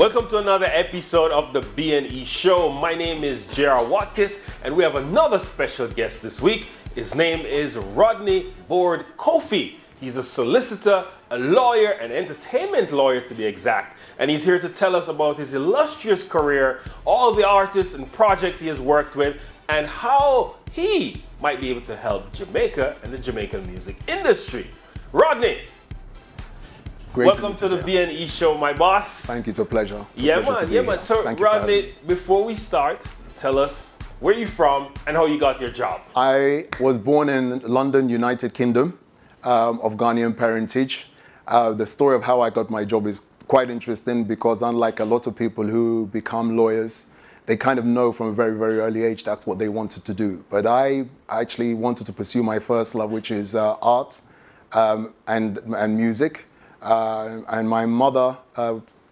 Welcome to another episode of the B&E Show. My name is JR Watkis, and we have another special guest this week. His name is Rodney Borde-Kuofie. He's a solicitor, a lawyer, an entertainment lawyer to be exact. And he's here to tell us about his illustrious career, all the artists and projects he has worked with, and how he might be able to help Jamaica and the Jamaican music industry. Rodney, welcome to the B&E Show, my boss. Thank you, it's a pleasure. Yeah, man. So, Rodney, before we start, tell us where you're from and how you got your job. I was born in London, United Kingdom, of Ghanaian parentage. The story of how I got my job is quite interesting because unlike a lot of people who become lawyers, they kind of know from a very, very early age that's what they wanted to do. But I actually wanted to pursue my first love, which is art and music. And my mother,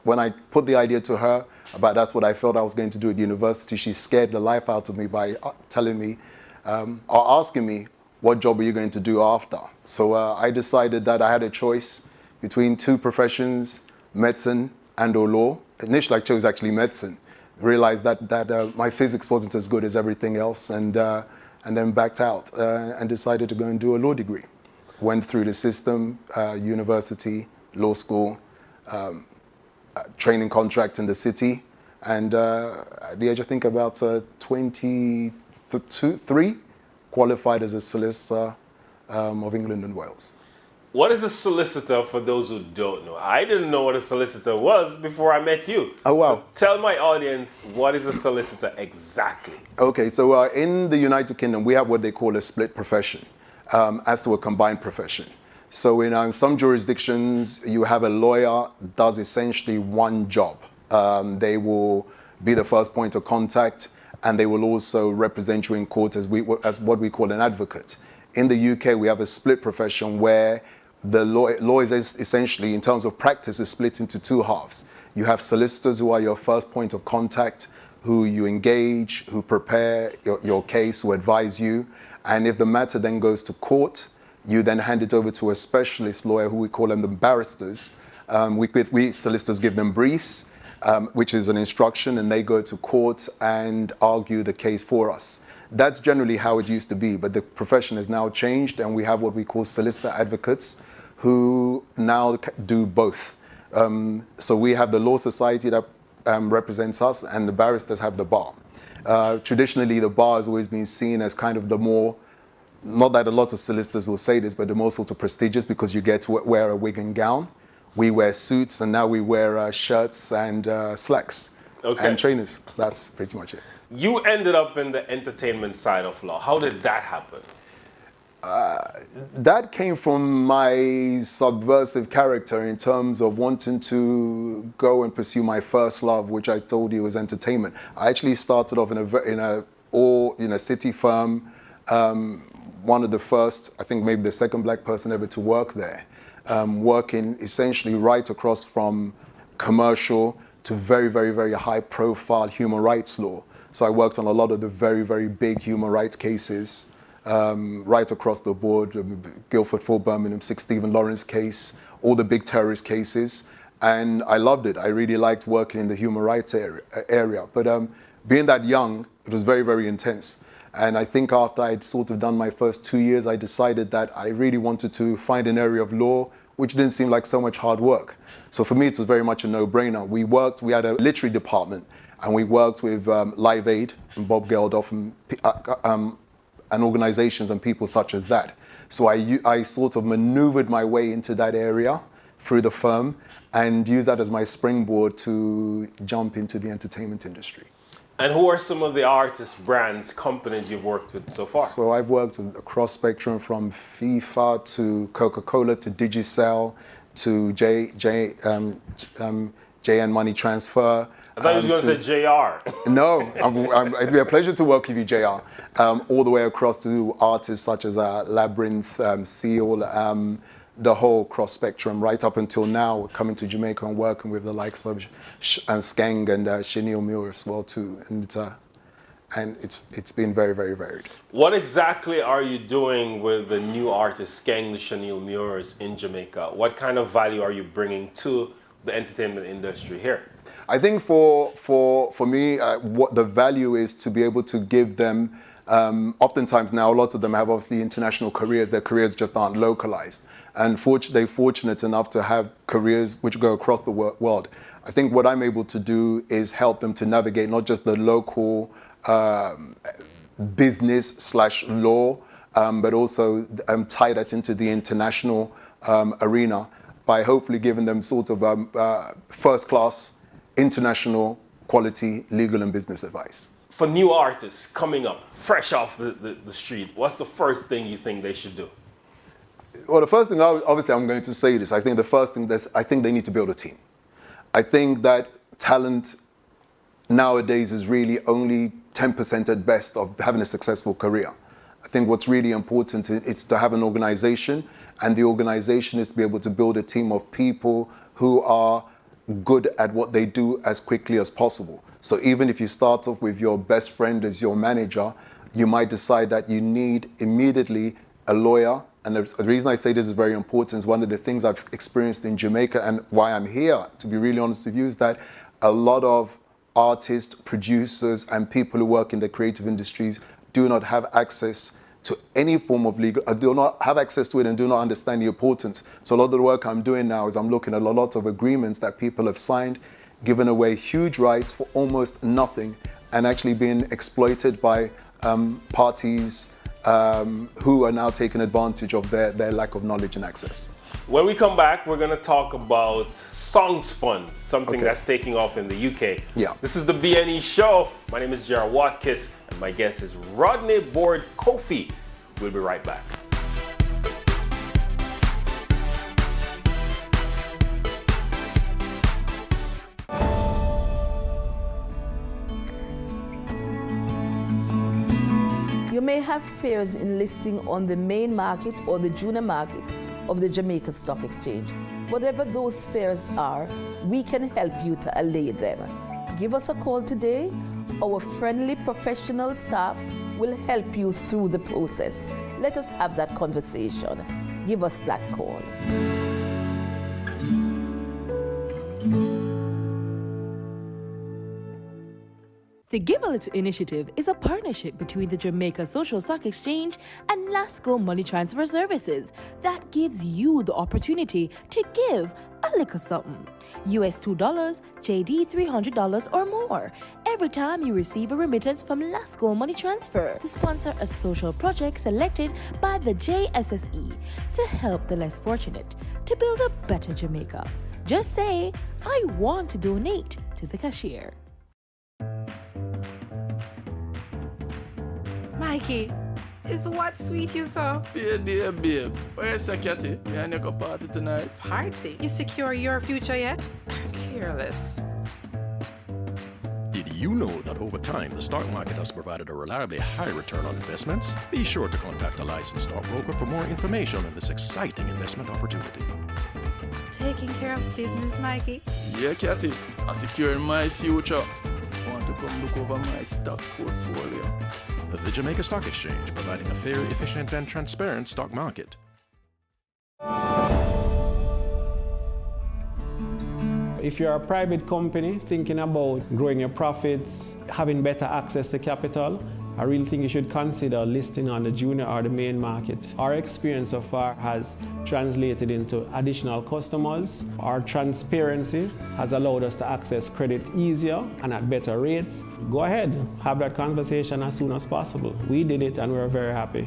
when I put the idea to her about that's what I felt I was going to do at university, she scared the life out of me by telling me or asking me, what job are you going to do after? So I decided that I had a choice between two professions, medicine and or law. Initially, I chose actually medicine. Realized that my physics wasn't as good as everything else, and then backed out and decided to go and do a law degree. Went through the system, university, law school, training contract in the city, and at the age, I think about 23, qualified as a solicitor of England and Wales. What is a solicitor for those who don't know? I didn't know what a solicitor was before I met you. Oh, wow. So tell my audience, what is a solicitor exactly? Okay, so in the United Kingdom, we have what they call a split profession as to a combined profession. So in some jurisdictions, you have a lawyer does essentially one job. They will be the first point of contact, and they will also represent you in court as what we call an advocate. In the UK, we have a split profession where the law is essentially, in terms of practice, is split into two halves. You have solicitors who are your first point of contact, who you engage, who prepare your case, who advise you. And if the matter then goes to court, you then hand it over to a specialist lawyer, who we call them the barristers. We solicitors give them briefs, which is an instruction, and they go to court and argue the case for us. That's generally how it used to be, but the profession has now changed, and we have what we call solicitor advocates who now do both. So we have the law society that represents us, and the barristers have the bar. Traditionally, the bar has always been seen as kind of the more, not that a lot of solicitors will say this, but the more sort of prestigious, because you get to wear a wig and gown. We wear suits, and now we wear shirts and slacks and trainers. That's pretty much it. You ended up in the entertainment side of law. How did that happen? That came from my subversive character in terms of wanting to go and pursue my first love, which I told you was entertainment. I actually started off in a city firm, one of the first, I think maybe the second black person ever to work there, working essentially right across from commercial to very, very, very high profile human rights law. So I worked on a lot of the very, very big human rights cases right across the board, Guildford, Fort Birmingham, 6 Stephen Lawrence case, all the big terrorist cases. And I loved it. I really liked working in the human rights area. But being that young, it was very, very intense. And I think after I'd sort of done my first 2 years, I decided that I really wanted to find an area of law which didn't seem like so much hard work. So for me, it was very much a no-brainer. We had a literary department, and we worked with Live Aid and Bob Geldof and organizations and people such as that. So I sort of maneuvered my way into that area through the firm and used that as my springboard to jump into the entertainment industry. And who are some of the artists, brands, companies you've worked with so far? So I've worked with a cross spectrum from FIFA to Coca Cola to Digicel to JN Money Transfer. I thought you were going to say JR. No, it'd be a pleasure to work with you, JR. All the way across to artists such as Labyrinth, Seal, the whole cross spectrum, right up until now, coming to Jamaica and working with the likes of Kang and Chanel Muir as well too. And it's been very, very varied. What exactly are you doing with the new artists, Kang, the Chanel Muirs in Jamaica? What kind of value are you bringing to the entertainment industry here? I think for me, what the value is to be able to give them. Oftentimes now, a lot of them have obviously international careers. Their careers just aren't localized, and they're fortunate enough to have careers which go across the world. I think what I'm able to do is help them to navigate not just the local business/law, but also tie that into the international arena by hopefully giving them sort of first-class, international quality legal and business advice. For new artists coming up, fresh off the street, what's the first thing you think they should do? Well, the first thing, obviously I'm going to say this, I think the first thing I think they need to build a team. I think that talent nowadays is really only 10% at best of having a successful career. I think what's really important is to have an organization, and the organization is to be able to build a team of people who are good at what they do as quickly as possible. So even if you start off with your best friend as your manager, you might decide that you need immediately a lawyer. And the reason I say this is very important is one of the things I've experienced in Jamaica, and why I'm here, to be really honest with you, is that a lot of artists, producers, and people who work in the creative industries do not have access to any form of legal, do not have access to it and do not understand the importance. So a lot of the work I'm doing now is I'm looking at a lot of agreements that people have signed, given away huge rights for almost nothing, and actually being exploited by parties who are now taking advantage of their lack of knowledge and access. When we come back, we're going to talk about Songs Fund, something that's taking off in the UK. Yeah. This is the BNE Show. My name is JR Watkis, and my guest is Rodney Borde-Kuofie. We'll be right back. You may have fears in listing on the main market or the junior market of the Jamaica Stock Exchange. Whatever those fears are, we can help you to allay them. Give us a call today. Our friendly professional staff will help you through the process. Let us have that conversation. Give us that call. The Give a Little initiative is a partnership between the Jamaica Social Stock Exchange and Lasco Money Transfer Services that gives you the opportunity to give a little something. US $2, JD $300 or more every time you receive a remittance from Lasco Money Transfer to sponsor a social project selected by the JSSE to help the less fortunate to build a better Jamaica. Just say, I want to donate to the cashier. Mikey, is what sweet you saw? Yeah, dear babes. Where's the Cathy? Me and you go party tonight. Party? You secure your future yet? Careless. Did you know that over time the stock market has provided a reliably high return on investments? Be sure to contact a licensed stockbroker for more information on this exciting investment opportunity. Taking care of business, Mikey? Yeah, Cathy. I'm securing my future. Want to come look over my stock portfolio? The Jamaica Stock Exchange, providing a fair, efficient, and transparent stock market. If you're a private company thinking about growing your profits, having better access to capital, I really think you should consider listing on the junior or the main market. Our experience so far has translated into additional customers. Our transparency has allowed us to access credit easier and at better rates. Go ahead, have that conversation as soon as possible. We did it and we're very happy.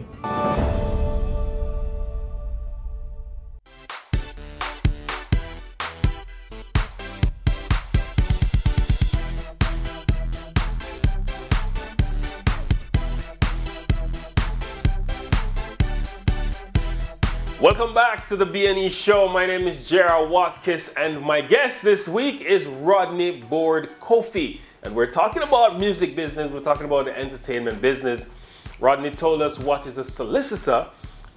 Welcome back to the BNE Show. My name is JR Watkis, and my guest this week is Rodney Borde-Kuofie. And we're talking about music business, we're talking about the entertainment business. Rodney told us what is a solicitor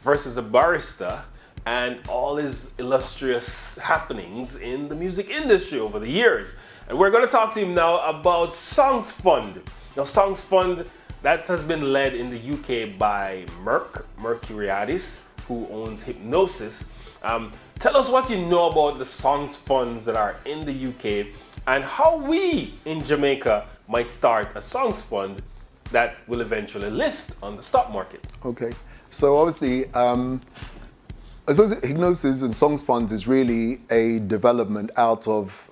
versus a barrister and all his illustrious happenings in the music industry over the years. And we're going to talk to him now about Songs Fund. Now, Songs Fund, that has been led in the UK by Mercuriadis, who owns Hypnosis. Tell us what you know about the Songs Funds that are in the UK and how we in Jamaica might start a songs fund that will eventually list on the stock market. Okay, so obviously, I suppose Hypnosis and Songs Funds is really a development out of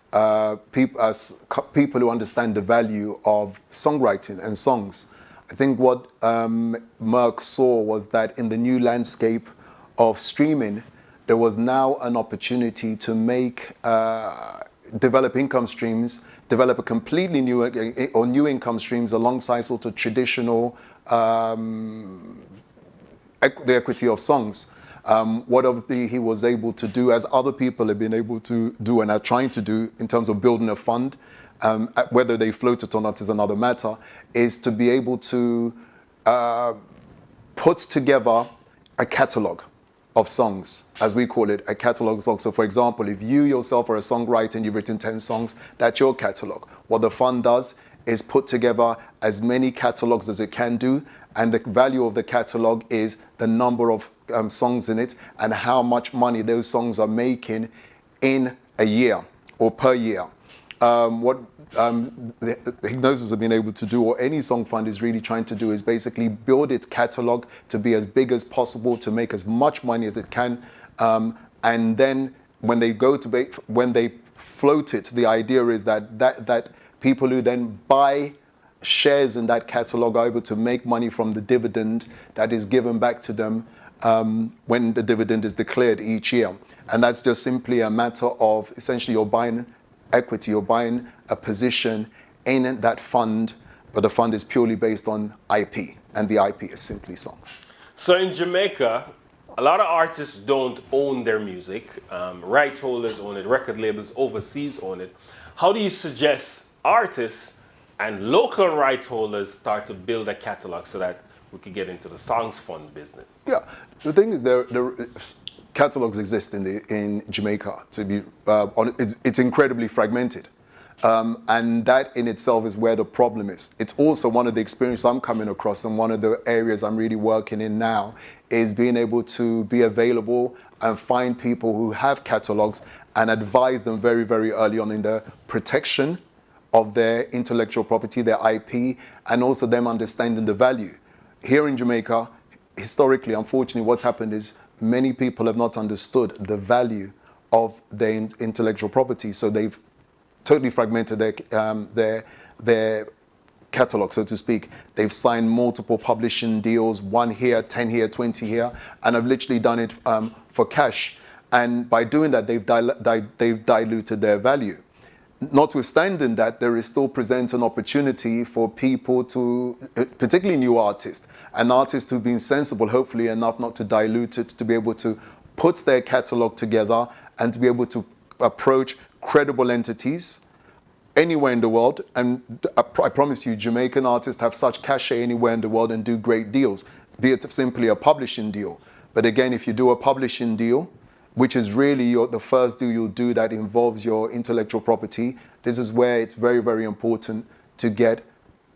people who understand the value of songwriting and songs. I think what Merck saw was that in the new landscape of streaming, there was now an opportunity to make, develop income streams, develop a completely new or new income streams alongside sort of traditional, the equity of songs. What obviously he was able to do, as other people have been able to do and are trying to do in terms of building a fund, whether they float it or not is another matter, is to be able to put together a catalogue of songs, as we call it, a catalogue of songs. So for example, if you yourself are a songwriter and you've written 10 songs, that's your catalogue. What the fund does is put together as many catalogues as it can do, and the value of the catalogue is the number of songs in it and how much money those songs are making in a year or per year. What the Hypnosis have been able to do, or any song fund is really trying to do, is basically build its catalogue to be as big as possible, to make as much money as it can, and then when they go to when they float it, the idea is that people who then buy shares in that catalogue are able to make money from the dividend that is given back to them when the dividend is declared each year. And that's just simply a matter of, essentially, you're buying equity, you're buying a position in that fund, but the fund is purely based on IP, and the IP is simply songs. So in Jamaica, a lot of artists don't own their music. Rights holders own it, record labels overseas own it. How do you suggest artists and local rights holders start to build a catalog so that we could get into the songs fund business? Yeah, the thing is, there catalogs exist in Jamaica. To be it's incredibly fragmented, and that in itself is where the problem is. It's also one of the experiences I'm coming across, and one of the areas I'm really working in now is being able to be available and find people who have catalogs and advise them very, very early on in the protection of their intellectual property, their IP, and also them understanding the value. Here in Jamaica, historically, unfortunately, what's happened is many people have not understood the value of their intellectual property, so they've totally fragmented their catalog, so to speak. They've signed multiple publishing deals, 1 here, 10 here, 20 here, and have literally done it for cash. And by doing that, they've diluted their value. Notwithstanding that, there is still present an opportunity for people to, particularly new artists, and artists who've been sensible, hopefully enough not to dilute it, to be able to put their catalogue together and to be able to approach credible entities anywhere in the world. And I promise you, Jamaican artists have such cachet anywhere in the world and do great deals, be it simply a publishing deal. But again, if you do a publishing deal, which is really the first deal you'll do that involves your intellectual property, this is where it's very, very important to get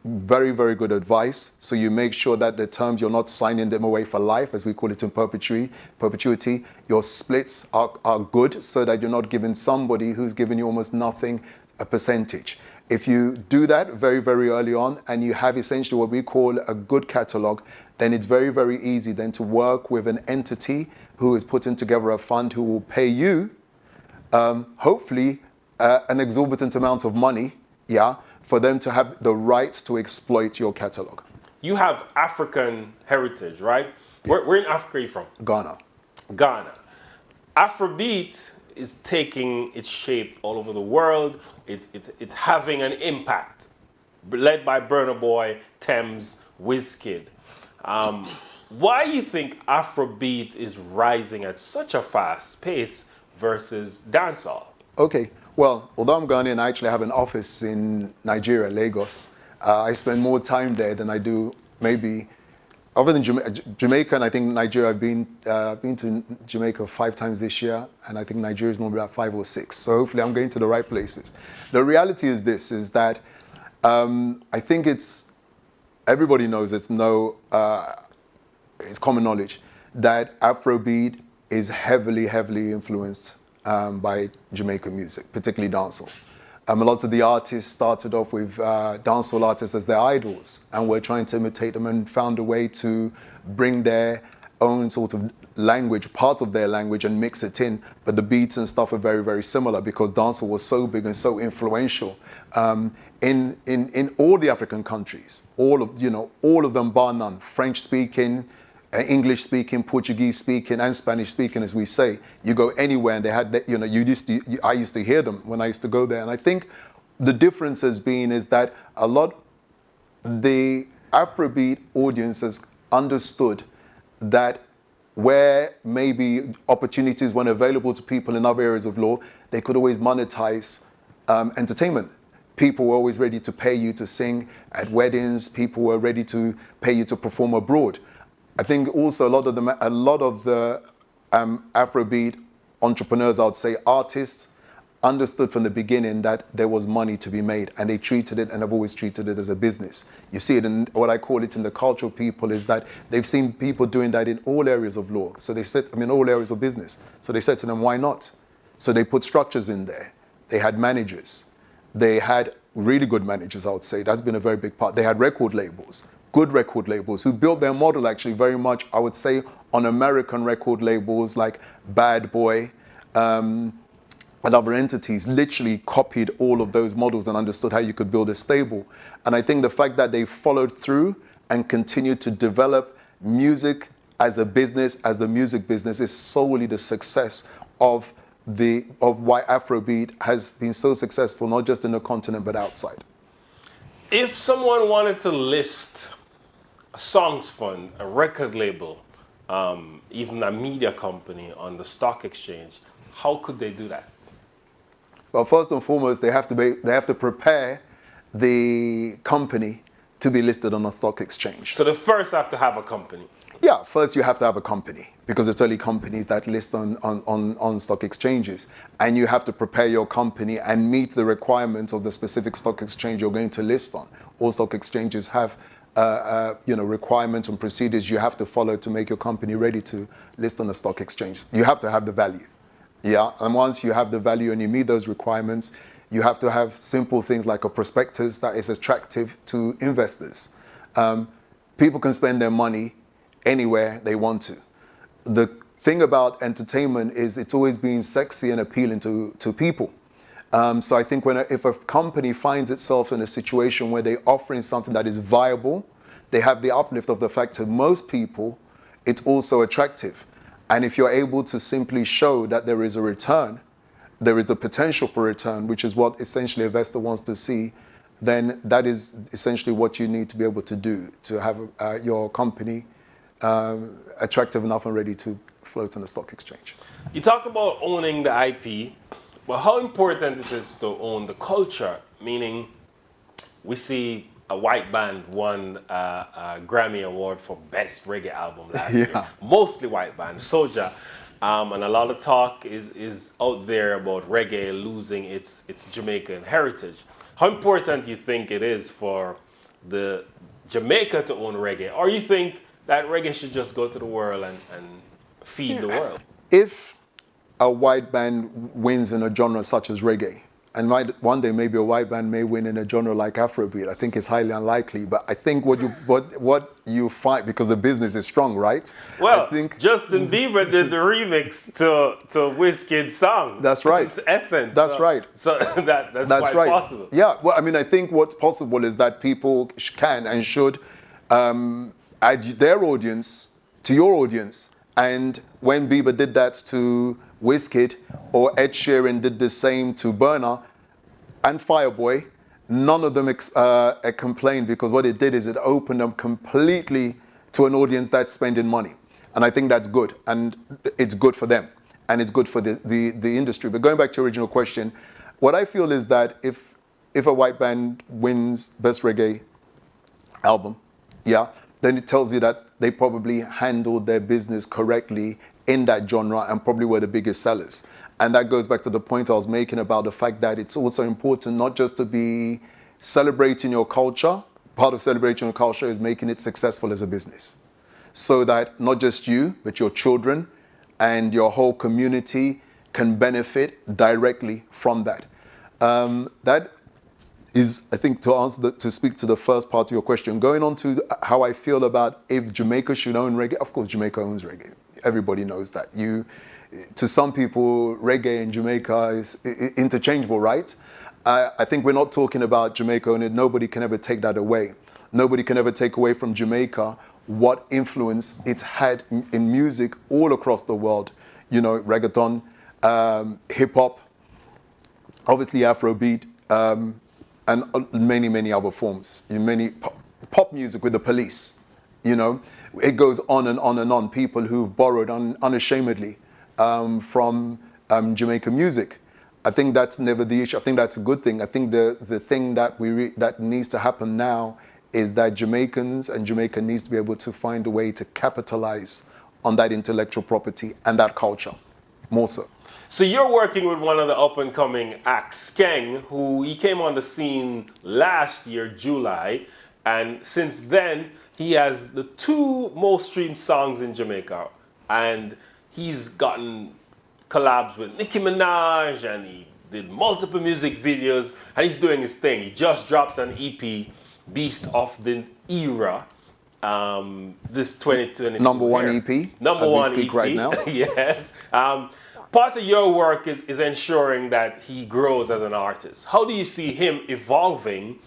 very, very good advice. So you make sure that the terms, you're not signing them away for life, as we call it in perpetuity. Your splits are good, so that you're not giving somebody who's giving you almost nothing a percentage. If you do that very, very early on, and you have essentially what we call a good catalog, then it's very, very easy then to work with an entity who is putting together a fund who will pay you, hopefully, an exorbitant amount of money, for them to have the right to exploit your catalog. You have African heritage, right? Where in Africa are you from? Ghana. Ghana. Afrobeat is taking its shape all over the world. It's having an impact, led by Burna Boy, Thames, Wizkid. Why do you think Afrobeat is rising at such a fast pace versus dancehall? Okay, well, although I'm Ghanaian, I actually have an office in Nigeria, Lagos. I spend more time there than I do maybe, other than Jamaica, and I think Nigeria. I've been to Jamaica 5 times this year, and I think Nigeria is normally about 5 or 6. So hopefully I'm going to the right places. The reality is this, is that I think everybody knows, it's common knowledge that Afrobeat is heavily, heavily influenced by Jamaican music, particularly dancehall. A lot of the artists started off with dancehall artists as their idols, and were trying to imitate them and found a way to bring their own sort of language, part of their language, and mix it in. But the beats and stuff are very, very similar because dancehall was so big and so influential in all the African countries, all of them bar none, French speaking, English speaking, Portuguese speaking, and Spanish speaking, as we say. You go anywhere and they had, I used to hear them when I used to go there. And I think the difference has been is that the Afrobeat audiences understood that where maybe opportunities weren't available to people in other areas of law, they could always monetize entertainment. People were always ready to pay you to sing at weddings. People were ready to pay you to perform abroad. I think also a lot of the Afrobeat entrepreneurs, I would say artists, understood from the beginning that there was money to be made, and they treated it, and have always treated it, as a business. You see it in what I call it in the cultural people, is that they've seen people doing that in all areas of law. So they said, all areas of business. So they said to them, why not? So they put structures in there. They had managers. They had really good managers, I would say. That's been a very big part. They had record labels, good record labels, who built their model actually very much, I would say, on American record labels like Bad Boy, and other entities literally copied all of those models and understood how you could build a stable. And I think the fact that they followed through and continued to develop music as a business, as the music business, is solely the success of why Afrobeat has been so successful, not just in the continent, but outside. If someone wanted to list a songs fund, a record label, even a media company on the stock exchange, how could they do that? Well, first and foremost, they have to prepare the company to be listed on a stock exchange. So they first have to have a company. Yeah, first you have to have a company, because it's only companies that list on stock exchanges. And you have to prepare your company and meet the requirements of the specific stock exchange you're going to list on. All stock exchanges have requirements and procedures you have to follow to make your company ready to list on a stock exchange. You have to have the value. Yeah, and once you have the value and you meet those requirements, you have to have simple things like a prospectus that is attractive to investors. People can spend their money anywhere they want to. The thing about entertainment is it's always been sexy and appealing to people. So I think if a company finds itself in a situation where they're offering something that is viable, they have the uplift of the fact to most people, it's also attractive. And if you're able to simply show that there is a return, there is the potential for return, which is what essentially an investor wants to see, then that is essentially what you need to be able to do to have your company attractive enough and ready to float on the stock exchange. You talk about owning the IP, but how important it is to own the culture, meaning we see a white band won a Grammy Award for Best Reggae Album last year. Mostly white band, Soulja. And a lot of talk is out there about reggae losing its Jamaican heritage. How important do you think it is for the Jamaica to own reggae? Or you think that reggae should just go to the world and feed the world? If a white band wins in a genre such as reggae, and one day maybe a white band may win in a genre like Afrobeat, I think it's highly unlikely. But I think what you find, because the business is strong, right? Well, I think Justin Bieber did the remix to Wizkid's song. That's right. It's Essence. That's right. So that's quite right. possible. Yeah. Well, I mean, I think what's possible is that people can and should add their audience to your audience. And when Bieber did that to Wizkid, or Ed Sheeran did the same to Burna and Fireboy, none of them complained, because what it did is it opened them completely to an audience that's spending money. And I think that's good, and it's good for them, and it's good for the industry. But going back to your original question, what I feel is that if a white band wins Best Reggae Album, then it tells you that they probably handled their business correctly in that genre and probably were the biggest sellers. And that goes back to the point I was making about the fact that it's also important not just to be celebrating your culture. Part of celebrating your culture is making it successful as a business, so that not just you, but your children and your whole community can benefit directly from that. That is, I think, to speak to the first part of your question. Going on to how I feel about if Jamaica should own reggae. Of course, Jamaica owns reggae. Everybody knows that. To some people, reggae in Jamaica is interchangeable, right? I think we're not talking about Jamaica owning it. Nobody can ever take that away. Nobody can ever take away from Jamaica what influence it's had in music all across the world. You know, reggaeton, hip hop, obviously Afrobeat, and many, many other forms. Many pop music with the Police, you know. It goes on and on and on. People who've borrowed unashamedly from Jamaican music. I think that's never the issue. I think that's a good thing. I think the thing that needs to happen now is that Jamaicans and Jamaica needs to be able to find a way to capitalize on that intellectual property and that culture, more so. So you're working with one of the up-and-coming acts, Kang, who he came on the scene last year, July, and since then he has the 2 most streamed songs in Jamaica, and he's gotten collabs with Nicki Minaj, and he did multiple music videos, and he's doing his thing. He just dropped an EP, Beast of the Era, this 2022. Number 1 EP. Number as 1 we speak EP. right now. Yes. Part of your work is ensuring that he grows as an artist. How do you see him evolving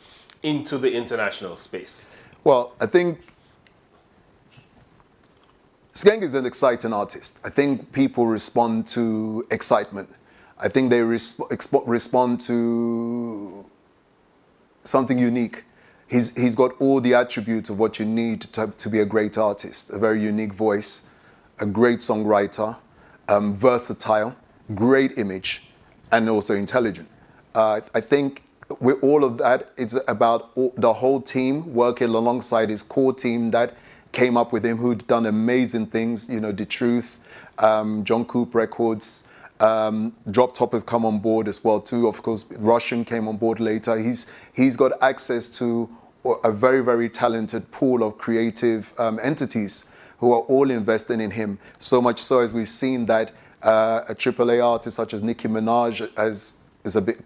into the international space? Well, I think Kang is an exciting artist. I think people respond to excitement. I think they respond to something unique. He's got all the attributes of what you need to be a great artist. A very unique voice, a great songwriter, versatile, great image, and also intelligent. I think with all of that, it's about the whole team working alongside his core team that came up with him, who'd done amazing things. You know, The Truth, John Coop Records, Drop Top has come on board as well too. Of course, Russian came on board later. He's got access to a very, very talented pool of creative entities who are all investing in him. So much so as we've seen that a AAA artist such as Nicki Minaj has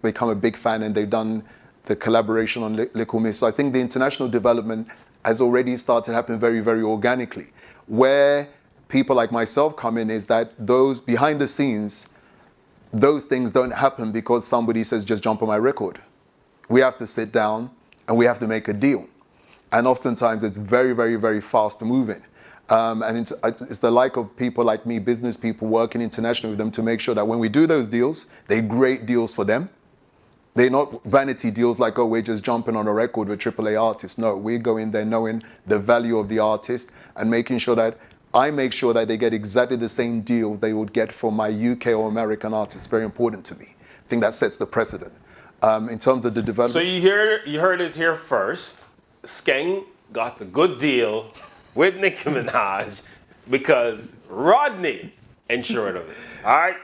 become a big fan, and they've done the collaboration on Little Miss. So I think the international development has already started happening very, very organically. Where people like myself come in is that those behind the scenes, those things don't happen because somebody says, just jump on my record. We have to sit down and we have to make a deal. And oftentimes it's very, very, very fast moving. And it's the like of people like me, business people working internationally with them to make sure that when we do those deals, they're great deals for them. They're not vanity deals like, oh, we're just jumping on a record with AAA artists. No, we go in there knowing the value of the artist and making sure that I make sure that they get exactly the same deal they would get from my UK or American artists. Very important to me. I think that sets the precedent. In terms of the development. So you heard it here first. Kang got a good deal with Nicki Minaj because Rodney ensured of it. All right?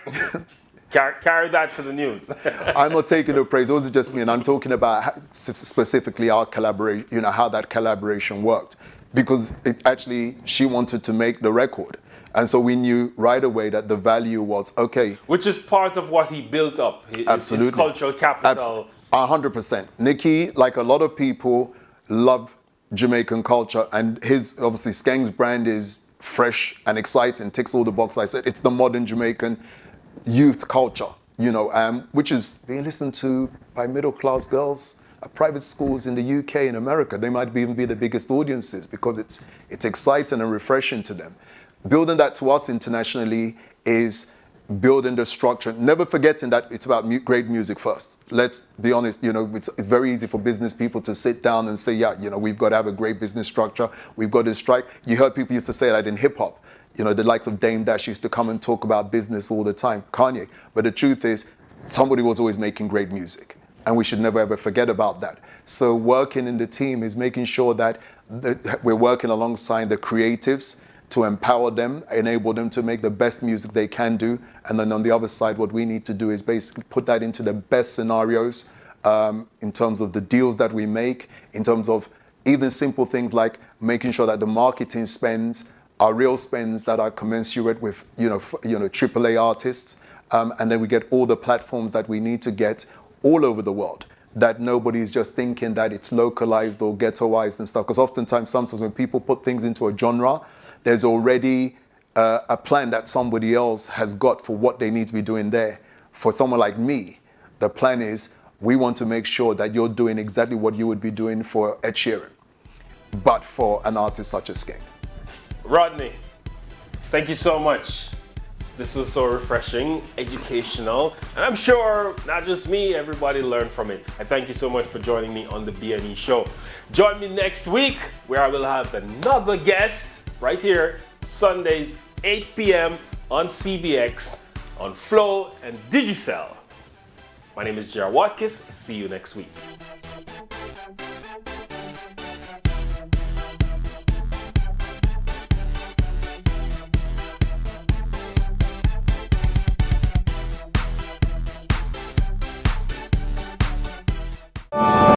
Carry that to the news. I'm not taking the praise. It wasn't just me, and I'm talking about specifically our collaboration, you know, how that collaboration worked. Because she wanted to make the record. And so we knew right away that the value was okay. Which is part of what he built up, his cultural capital. 100%. Nicki, like a lot of people, love Jamaican culture, and obviously Kang's brand is fresh and exciting, ticks all the boxes. I said it's the modern Jamaican youth culture, you know, which is being listened to by middle-class girls at private schools in the UK and America. They might even be the biggest audiences because it's exciting and refreshing to them. Building that to us internationally is building the structure, never forgetting that it's about great music first. Let's be honest, you know, it's very easy for business people to sit down and say, yeah, you know, we've got to have a great business structure. We've got to strike. You heard people used to say that in hip hop. You know, the likes of Dame Dash used to come and talk about business all the time, Kanye. But the truth is, somebody was always making great music. And we should never ever forget about that. So working in the team is making sure that we're working alongside the creatives to empower them, enable them to make the best music they can do. And then on the other side, what we need to do is basically put that into the best scenarios in terms of the deals that we make, in terms of even simple things like making sure that the marketing spends are real spends that are commensurate with, you know, AAA artists. And then we get all the platforms that we need to get all over the world, that nobody's just thinking that it's localized or ghettoized and stuff. Because sometimes when people put things into a genre, there's already a plan that somebody else has got for what they need to be doing there. For someone like me, the plan is we want to make sure that you're doing exactly what you would be doing for Ed Sheeran, but for an artist such as Kang. Rodney, thank you so much. This was so refreshing, educational, and I'm sure not just me, everybody learned from it. I thank you so much for joining me on the BNE show. Join me next week where I will have another guest right here, Sundays, 8 p.m. on CBX, on Flow and Digicel. My name is JR Watkis. See you next week.